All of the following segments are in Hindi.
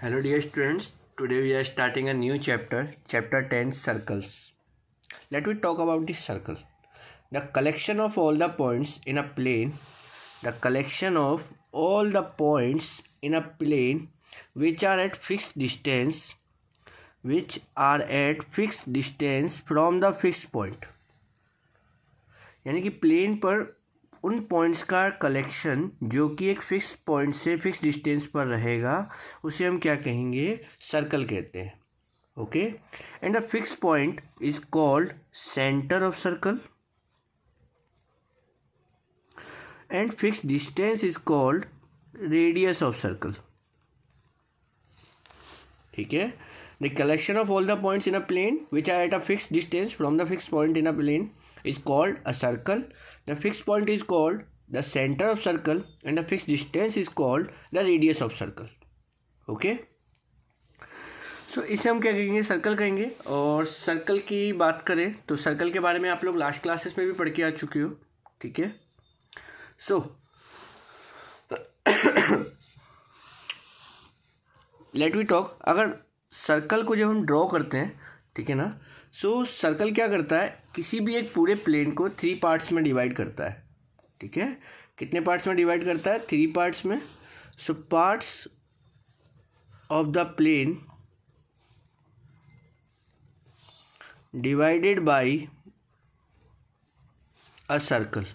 Hello dear students, today we are starting a new chapter, chapter 10 circles. Let me talk about the circle. The collection of all the points in a plane, the collection of all the points in a plane which are at fixed distance from the fixed point. यानी कि प्लेन पर उन पॉइंट्स का कलेक्शन जो कि एक फिक्स पॉइंट से फिक्स डिस्टेंस पर रहेगा उसे हम क्या कहेंगे, सर्कल कहते हैं. Okay, and the fix point is called centre of circle and fix distance is called radius of circle. ठीक है, the collection of all the points in a plane which are at a fix distance from the fix point in a plane is called a circle. The fixed point is called the center of circle and the fixed distance is called the radius of circle. Okay, so इसे हम क्या कहेंगे, सर्कल कहेंगे. और सर्कल की बात करें तो सर्कल के बारे में आप लोग लास्ट क्लासेस में भी पढ़ के आ चुके हो. ठीक है, सो लेट वी टॉक. अगर सर्कल को जब हम ड्रॉ करते हैं, ठीक है ना, सो सर्कल क्या करता है, किसी भी एक पूरे प्लेन को 3 पार्ट्स में डिवाइड करता है. ठीक है, कितने पार्ट्स में डिवाइड करता है, 3 पार्ट्स में. So parts of the plane divided by a circle.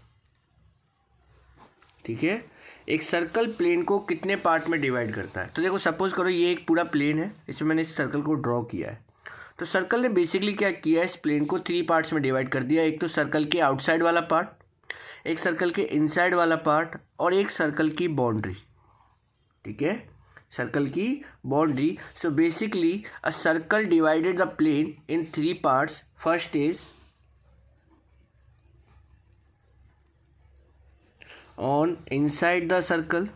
ठीक है, एक सर्कल प्लेन को कितने पार्ट में डिवाइड करता है. तो देखो, सपोज करो ये एक पूरा प्लेन है, इसमें मैंने इस सर्कल को ड्रॉ किया है. तो सर्कल ने बेसिकली क्या किया है, इस प्लेन को 3 पार्ट्स में डिवाइड कर दिया. एक तो सर्कल के आउटसाइड वाला पार्ट, एक सर्कल के इनसाइड वाला पार्ट और एक सर्कल की बाउंड्री. ठीक है, सर्कल की boundary. So basically a circle divided the plane in 3 parts. First is on inside the circle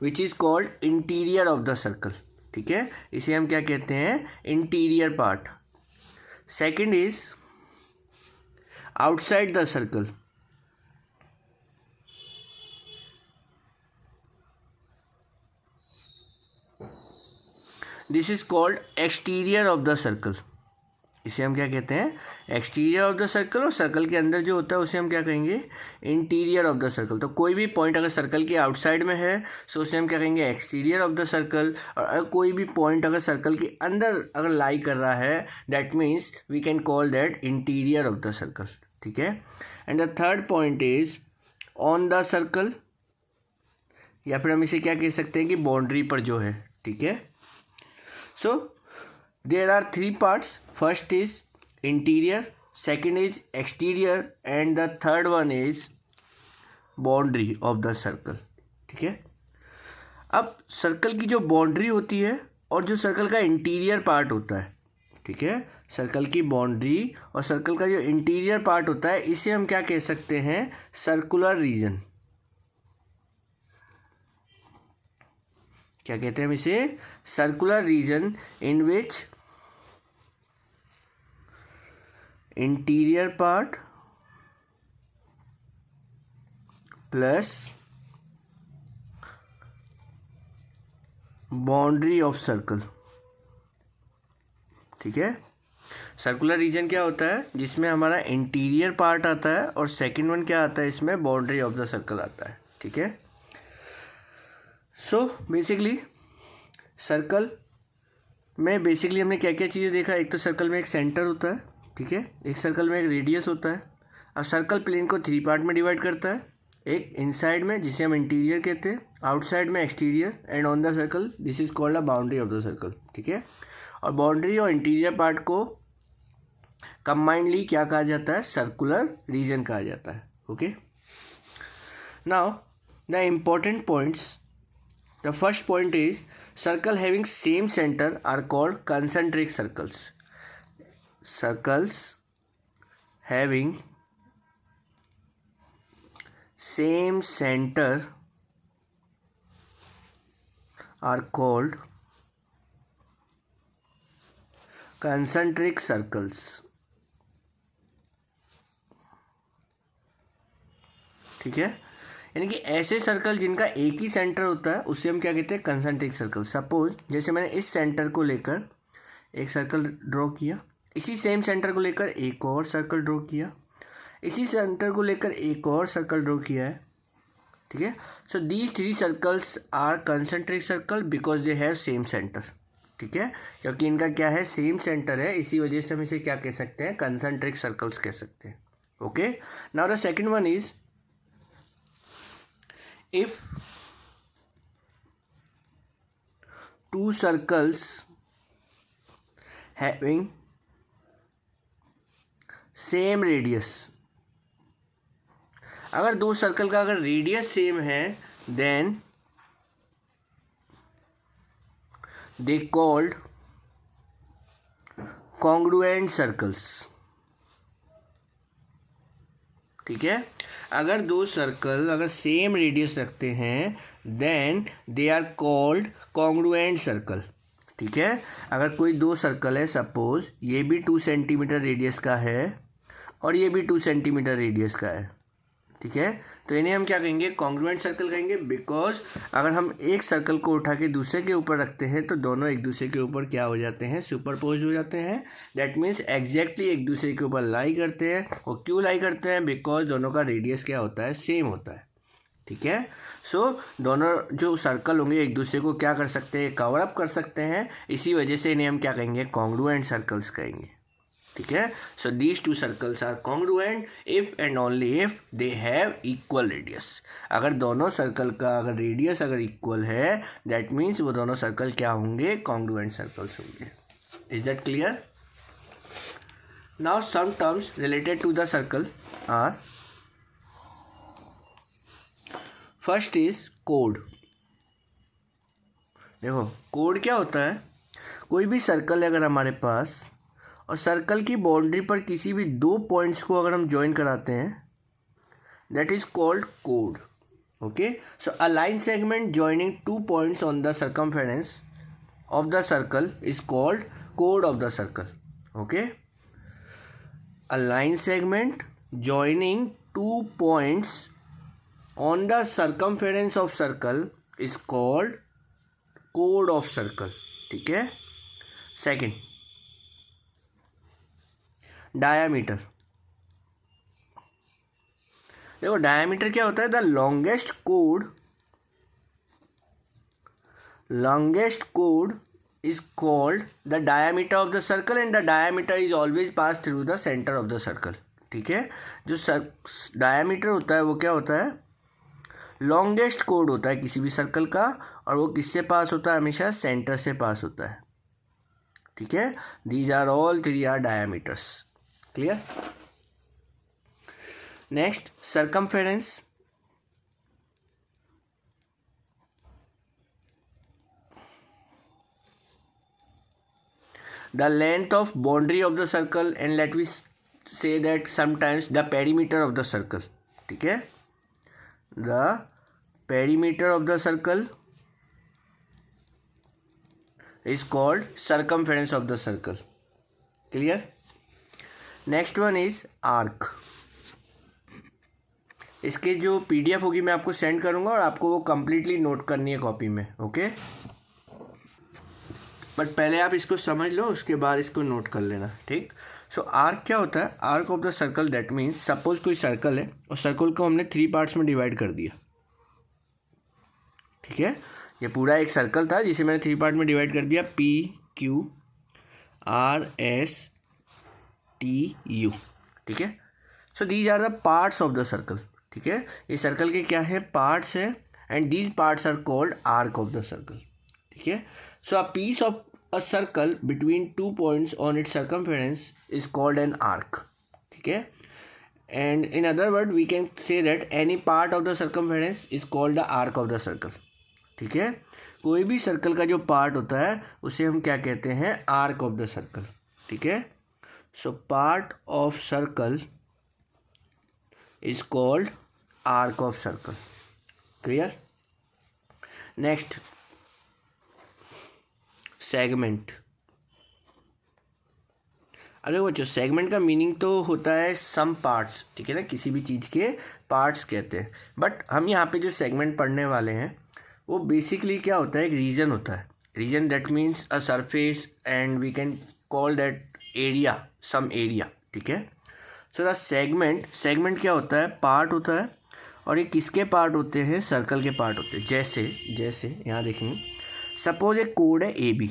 which is called interior of the circle. ठीक है, इसे हम क्या कहते हैं, interior part. Second is outside the circle. This is called exterior of the circle. इसे हम क्या कहते हैं, एक्सटीरियर ऑफ द सर्कल. और सर्कल के अंदर जो होता है उसे हम क्या कहेंगे, इंटीरियर ऑफ द सर्कल. तो कोई भी पॉइंट अगर सर्कल के आउटसाइड में है सो उसे हम क्या कहेंगे, एक्सटीरियर ऑफ द सर्कल. और अगर कोई भी पॉइंट अगर सर्कल के अंदर अगर लाई कर रहा है, that means we can call that interior of the circle. ठीक है, and the third point is on the circle, या फिर हम इसे क्या कह सकते हैं कि बाउंड्री पर जो है. ठीक है, सो there are 3 parts. First is interior, second is exterior and the third one is boundary of the circle. ठीक है, अब सर्कल की जो बाउंड्री होती है और जो सर्कल का इंटीरियर पार्ट होता है, ठीक है, सर्कल की बाउंड्री और सर्कल का जो इंटीरियर पार्ट होता है, इसे हम क्या कह सकते हैं, सर्कुलर रीजन. क्या कहते हैं हम इसे, circular region in which interior part plus boundary of circle. ठीक है, सर्कुलर रीजन क्या होता है, जिसमें हमारा इंटीरियर पार्ट आता है और सेकंड वन क्या आता है, इसमें बाउंड्री ऑफ द सर्कल आता है. ठीक है, सो बेसिकली सर्कल में बेसिकली हमने क्या क्या चीज़ें देखा. एक तो सर्कल में एक सेंटर होता है. ठीक है, एक सर्कल में एक रेडियस होता है. अब सर्कल प्लेन को 3 पार्ट में डिवाइड करता है. एक इनसाइड में जिसे हम इंटीरियर कहते हैं, आउटसाइड में exterior, and on the circle this is called a boundary of the circle. ठीक है, और बाउंड्री और इंटीरियर पार्ट को कंबाइंडली क्या कहा जाता है, सर्कुलर रीजन कहा जाता है. Okay, now the important points. The first point is circle having same centre are called concentric circles. Circles having same center are called concentric circles. ठीक है, यानी कि ऐसे सर्कल जिनका एक ही सेंटर होता है उसे हम क्या कहते हैं, कंसंट्रिक सर्कल। सपोज जैसे मैंने इस सेंटर को लेकर एक सर्कल ड्रॉ किया, इसी सेम सेंटर को लेकर एक और सर्कल ड्रॉ किया, इसी सेंटर को लेकर एक और सर्कल ड्रॉ किया है, ठीक है। So these 3 circles are concentric circle because they have same centre, ठीक है, क्योंकि इनका क्या है, सेम सेंटर है, इसी वजह से हम इसे क्या कह सकते हैं, कंसंट्रिक सर्कल्स कह सकते हैं। Okay, now the second one is if 2 circles having same radius, अगर 2 सर्कल का अगर रेडियस सेम है then they called congruent circles, ठीक है। अगर 2 सर्कल अगर सेम रेडियस रखते हैं then they are called congruent circle, ठीक है। अगर कोई 2 सर्कल है, सपोज ये भी 2 सेंटीमीटर रेडियस का है और ये भी 2 सेंटीमीटर रेडियस का है, ठीक है, तो इन्हें हम क्या कहेंगे, कॉन्ग्रुएंट सर्कल कहेंगे। बिकॉज अगर हम एक सर्कल को उठा के दूसरे के ऊपर रखते हैं तो दोनों एक दूसरे के ऊपर क्या हो जाते हैं, सुपरपोज हो जाते हैं। दैट मीन्स एग्जैक्टली एक दूसरे के ऊपर लाई करते हैं। और क्यों लाई करते हैं, बिकॉज दोनों का रेडियस क्या होता है, सेम होता है, ठीक है। सो दोनों जो सर्कल होंगे एक दूसरे को क्या कर सकते हैं, कवर अप कर सकते हैं, इसी वजह से इन्हें हम क्या कहेंगे, कॉन्ग्रुएंट सर्कल्स कहेंगे, ठीक है। So these 2 circles are congruent if and only if they have equal radius. अगर दोनों सर्कल का अगर रेडियस अगर इक्वल है दैट मीन्स वो दोनों सर्कल क्या होंगे, कॉन्ग्रुएंट सर्कल्स होंगे। Is that clear? Now some terms related to the circle are, first is कोड। देखो कोड क्या होता है, कोई भी सर्कल है अगर हमारे पास और सर्कल की बाउंड्री पर किसी भी 2 पॉइंट्स को अगर हम ज्वाइन कराते हैं that is called code. Okay, so a line segment joining 2 points on the circumference of the circle is called code of the circle. Okay, a line segment joining 2 points on the circumference of circle is called code of circle, ठीक है। Second, diameter. देखो डायामीटर क्या होता है, the longest chord is called the diameter of the circle and the diameter is always passed through the center of the circle, ठीक है। जो डायामीटर होता है वो क्या होता है, लॉन्गेस्ट कोड होता है किसी भी सर्कल का और वो किससे पास होता है, हमेशा सेंटर से पास होता है, ठीक है। These are all 3 are diameters. Clear? Next, circumference. The length of boundary of the circle and let me say that sometimes the perimeter of the circle, ठीक है। The perimeter of the circle is called circumference of the circle. Clear? Next one is arc. इसके जो PDF होगी मैं आपको सेंड करूँगा और आपको वो कम्प्लीटली नोट करनी है कॉपी में, ओके। बट पहले आप इसको समझ लो, उसके बाद इसको नोट कर लेना, ठीक। सो आर्क क्या होता है, arc of the circle that means suppose कोई सर्कल है और सर्कल को हमने 3 पार्ट्स में डिवाइड कर दिया, ठीक है। ये पूरा एक सर्कल था जिसे मैंने 3 पार्ट में डिवाइड कर दिया, PQRSTU, ठीक है। So these are the parts of the circle, ठीक है। ये सर्कल के क्या है, पार्ट्स है and these parts are called arc of the circle, ठीक है। So a piece of a circle between 2 points on its circumference is called an arc, ठीक है। And in other word we can say that any part of the circumference is called the arc of the circle, ठीक है। कोई भी सर्कल का जो पार्ट होता है उसे हम क्या कहते हैं, आर्क ऑफ द सर्कल, ठीक है। So part of circle is called arc of circle. Clear? Next, segment. अरे बच्चों सेगमेंट का मीनिंग तो होता है सम पार्ट्स, ठीक है ना, किसी भी चीज़ के पार्ट्स कहते हैं। बट हम यहाँ पे जो सेगमेंट पढ़ने वाले हैं वो बेसिकली क्या होता है, एक रीजन होता है। Region that means a surface and we can call that area, some area, ठीक है। सो द सेगमेंट क्या होता है, पार्ट होता है। और ये किसके पार्ट होते हैं, सर्कल के पार्ट होते हैं। जैसे यहाँ देखेंगे, सपोज एक कोड है ए बी,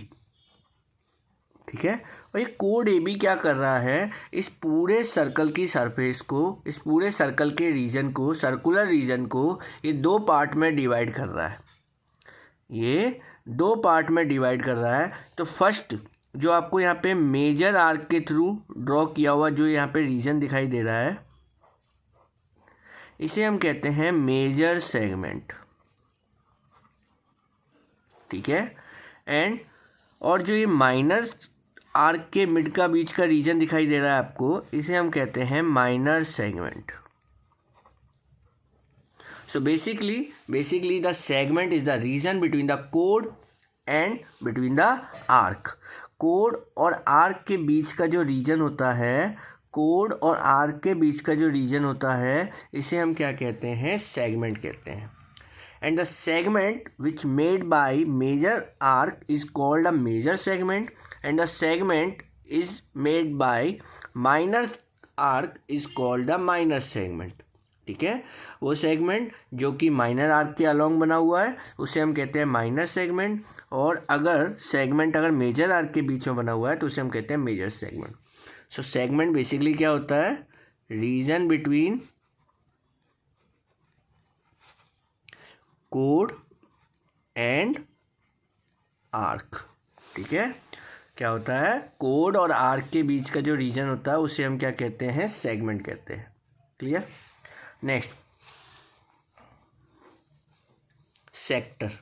ठीक है। और ये कोड ए बी क्या कर रहा है, इस पूरे सर्कल की सरफेस को, इस पूरे सर्कल के रीजन को, सर्कुलर रीजन को ये दो पार्ट में डिवाइड कर रहा है। ये दो पार्ट में डिवाइड कर रहा है। तो फर्स्ट जो आपको यहाँ पे मेजर आर्क के थ्रू ड्रॉ किया हुआ जो यहाँ पे रीजन दिखाई दे रहा है, इसे हम कहते हैं मेजर सेगमेंट, ठीक है। एंड और जो ये माइनर आर्क के मिड का बीच का रीजन दिखाई दे रहा है आपको, इसे हम कहते हैं minor segment. So basically the segment is the region between the कोड and between the arc. Code और आर्क के बीच का जो रीजन होता है, कोड और आर्क के बीच का जो रीजन होता है, इसे हम क्या कहते हैं, सेगमेंट कहते हैं। And the segment which made by major arc is called a major segment, and the segment is made by minor arc is called a minor segment, ठीक है। वो सेगमेंट जो कि माइनर आर्क के अलोंग बना हुआ है उसे हम कहते हैं माइनर सेगमेंट, और अगर सेगमेंट अगर मेजर आर्क के बीच में बना हुआ है तो उसे हम कहते हैं मेजर सेगमेंट। सो सेगमेंट बेसिकली क्या होता है, region between code and arc, ठीक है। क्या होता है, कोड और आर्क के बीच का जो रीजन होता है उसे हम क्या कहते हैं, सेगमेंट कहते हैं। क्लियर। Next, sector.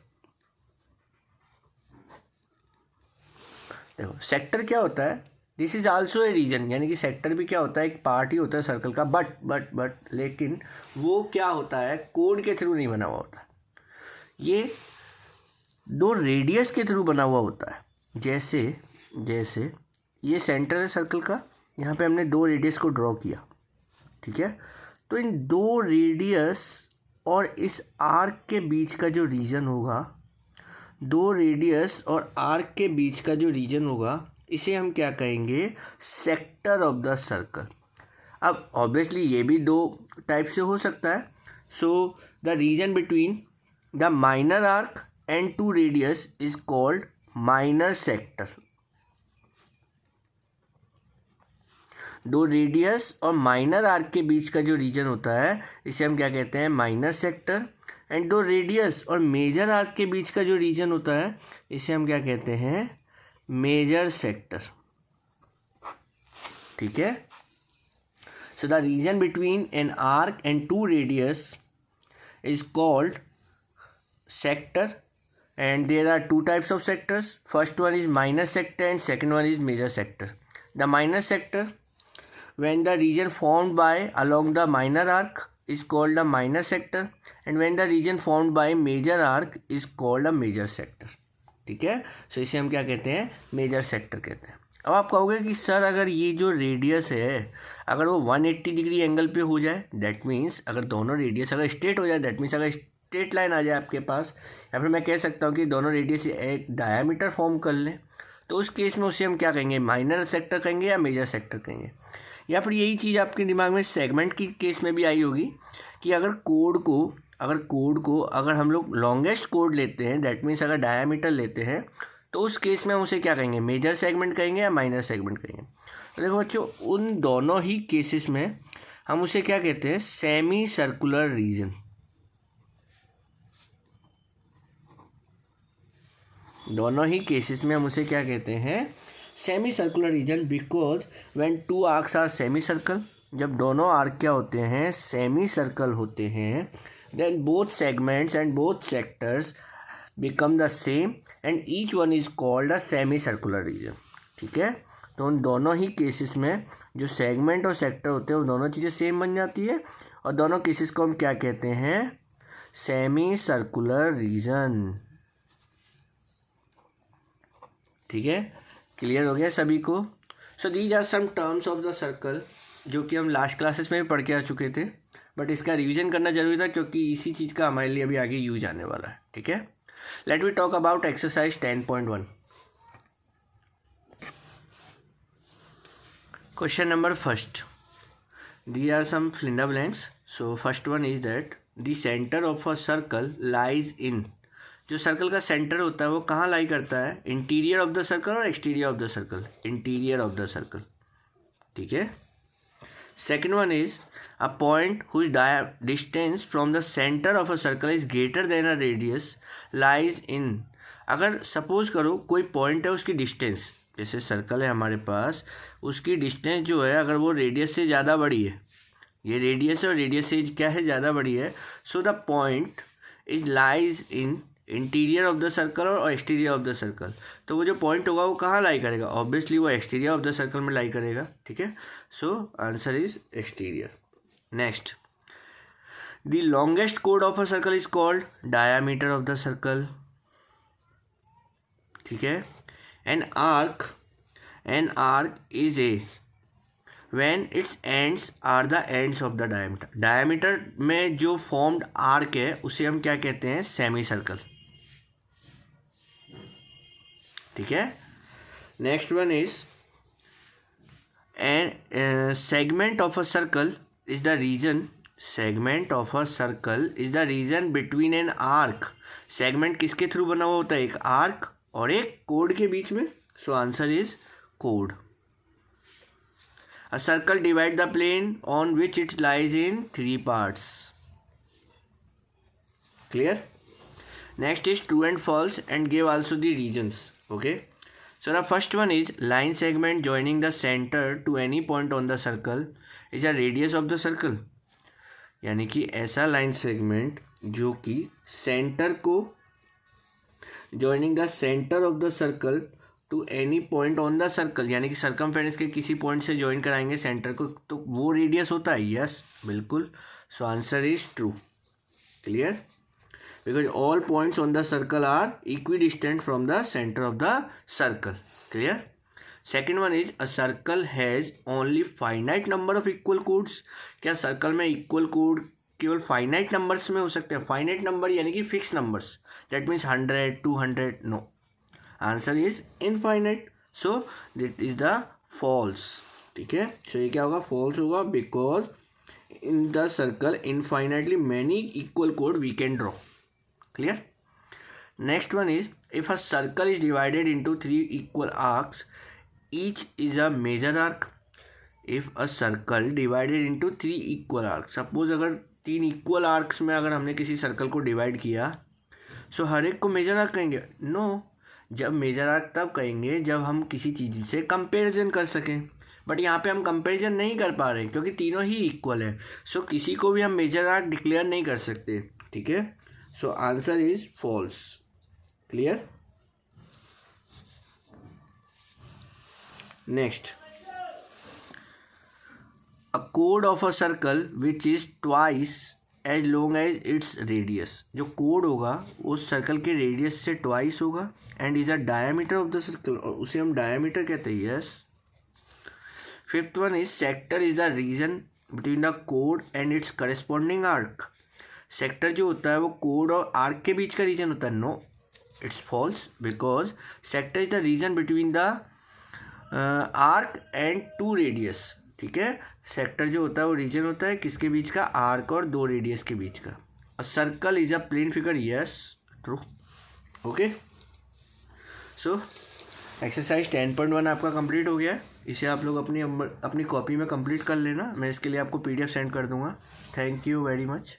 देखो सेक्टर क्या होता है, this is also a region, यानी कि सेक्टर भी क्या होता है, एक पार्ट ही होता है सर्कल का। बट लेकिन वो क्या होता है, कोड के थ्रू नहीं बना हुआ होता, ये दो रेडियस के थ्रू बना हुआ होता है। जैसे ये सेंटर है सर्कल का, यहाँ पे हमने दो रेडियस को ड्रॉ किया, ठीक है। तो इन दो रेडियस और इस आर्क के बीच का जो रीजन होगा, दो रेडियस और आर्क के बीच का जो रीजन होगा, इसे हम क्या कहेंगे, सेक्टर ऑफ द सर्कल। अब ऑब्वियसली ये भी दो टाइप से हो सकता है। So the region between the minor arc and two radius is called minor sector. दो रेडियस और माइनर आर्क के बीच का जो रीजन होता है इसे हम क्या कहते हैं, माइनर सेक्टर। एंड दो रेडियस और मेजर आर्क के बीच का जो रीजन होता है इसे हम क्या कहते हैं, मेजर सेक्टर, ठीक है। So the region between an arc and two radius is called sector, and there are two types of sectors. First one is minor sector and second one is major sector. The minor sector, when the region formed by along the minor arc is called a minor sector, and when the region formed by major arc is called a major sector, ठीक है। सो इसे हम क्या कहते हैं, मेजर सेक्टर कहते हैं। अब आप कहोगे कि सर अगर ये जो रेडियस है अगर वो 180 डिग्री एंगल पे हो जाए, दैट मीन्स अगर दोनों रेडियस अगर स्ट्रेट हो जाए, दैट मीन्स अगर स्ट्रेट लाइन आ जाए आपके पास, या फिर मैं कह सकता हूँ कि दोनों रेडियस एक डायमीटर फॉर्म कर लें, तो उस केस में उसे हम क्या कहेंगे, माइनर सेक्टर कहेंगे या मेजर सेक्टर कहेंगे। या फिर यही चीज़ आपके दिमाग में सेगमेंट की केस में भी आई होगी कि अगर कोड को अगर हम लोग लॉन्गेस्ट कोड लेते हैं, दैट मीन्स अगर डायमीटर लेते हैं, तो उस केस में हम उसे क्या कहेंगे, मेजर सेगमेंट कहेंगे या माइनर सेगमेंट कहेंगे। तो देखो बच्चों, उन दोनों ही केसेस में हम उसे क्या कहते हैं, सेमी सर्कुलर रीजन। दोनों ही केसेस में हम उसे क्या कहते हैं, semicircular region, because when two arcs are semicircle, जब दोनों आर्क क्या होते हैं, सेमी सर्कल होते हैं, then both segments and both sectors become the same and each one is called a semicircular region, ठीक है। तो उन दोनों ही केसेस में जो सेगमेंट और सेक्टर होते हैं वो दोनों चीज़ें सेम बन जाती है, और दोनों केसेस को हम क्या कहते हैं, सेमी सर्कुलर रीजन, ठीक है। क्लियर हो गया सभी को। So these are some terms of the circle जो कि हम लास्ट क्लासेस में भी पढ़ के आ चुके थे, बट इसका रिवीजन करना जरूरी था क्योंकि इसी चीज़ का हमारे लिए अभी आगे यूज आने वाला है। ठीक है, let we talk about exercise 10.1। Question number first, these are some fill in the blanks. So first one is that the center of a circle lies in, जो सर्कल का सेंटर होता है वो कहाँ लाई करता है, इंटीरियर ऑफ द सर्कल और exterior of the circle, interior of the circle. ठीक है, second one is a point whose distance from the centre of a circle is greater than a radius lies in. अगर सपोज करो कोई पॉइंट है, उसकी डिस्टेंस, जैसे सर्कल है हमारे पास, उसकी डिस्टेंस जो है अगर वो रेडियस से ज़्यादा बड़ी है, ये रेडियस है और रेडियस से क्या है, ज़्यादा बड़ी है, so the point is lies in interior of the circle और एक्सटीरियर ऑफ द सर्कल। तो वो जो पॉइंट होगा वो कहाँ लाई करेगा, ऑब्वियसली वो एक्सटीरियर ऑफ द सर्कल में लाई करेगा। ठीक है, so answer is exterior. Next, the longest code of a circle is called diameter of the circle. ठीक है, an arc is a when its ends are the ends of the diameter। diameter में जो formed arc है उसे हम क्या कहते हैं, सेमी सर्कल। ठीक है, next one is an segment of a circle is the region, segment of a circle is the region between an arc. सेगमेंट किसके थ्रू बना हुआ होता है, एक आर्क और एक कोड के बीच में। सो आंसर इज कोड। A circle divide the plane on which it lies in 3 parts. Clear. Next is true and false and give also the reasons. Okay, so the first one is line segment joining the centre to any point on the circle is a radius of the circle. यानी कि ऐसा लाइन सेगमेंट जो कि सेंटर को joining the centre of the circle to any point on the circle, यानी कि सर्कमफेरेंस के किसी पॉइंट से ज्वाइन कराएंगे सेंटर को, तो वो रेडियस होता है। यस, बिल्कुल। So answer is true. Clear, because all points on the circle are equidistant from the centre of the circle. Clear. Second one is a circle has only finite number of equal chords. क्या सर्कल में इक्वल कोड केवल फाइनाइट नंबर्स में हो सकते हैं? फाइनाइट नंबर यानी कि fix numbers, that means 100, 200, no. Answer is infinite, so that is the false. ठीक है, सो ये क्या होगा, फॉल्स होगा, because in the circle infinitely many equal कोड we can draw. Clear. Next one is if a circle is divided into 3 equal arcs, each is a major arc. If a circle divided into 3 equal arc, suppose अगर 3 इक्वल आर्क्स में अगर हमने किसी सर्कल को डिवाइड किया, सो हर एक को मेजर आर्क कहेंगे? नो, जब मेजर आर्क तब कहेंगे जब हम किसी चीज़ से कंपैरिजन कर सकें, बट यहाँ पे हम कंपैरिजन नहीं कर पा रहे क्योंकि तीनों ही इक्वल है। सो किसी को भी हम मेजर आर्क डिक्लेयर नहीं कर सकते। ठीक है, so answer is false. Clear. Next, a कोड of a circle which is twice as long as its radius. जो कोड होगा उस सर्कल के रेडियस से ट्वाइस होगा and is a diameter of the circle, उसे हम डायमीटर कहते हैं। Yes. Fifth one is sector is the region between the कोड and its corresponding arc. Sector जो होता है वो कोड और आर्क के बीच का रीजन होता है। No, it's false, because sector is the region between the arc and 2 radius. ठीक है, सेक्टर जो होता है वो रीजन होता है किसके बीच का, आर्क और 2 रेडियस के बीच का। A circle is a plane figure. Yes, true. Okay, so exercise 10.1 आपका कंप्लीट हो गया है। इसे आप लोग अपनी कॉपी में कंप्लीट कर लेना। मैं इसके लिए आपको PDF सेंड कर दूंगा। Thank you very much.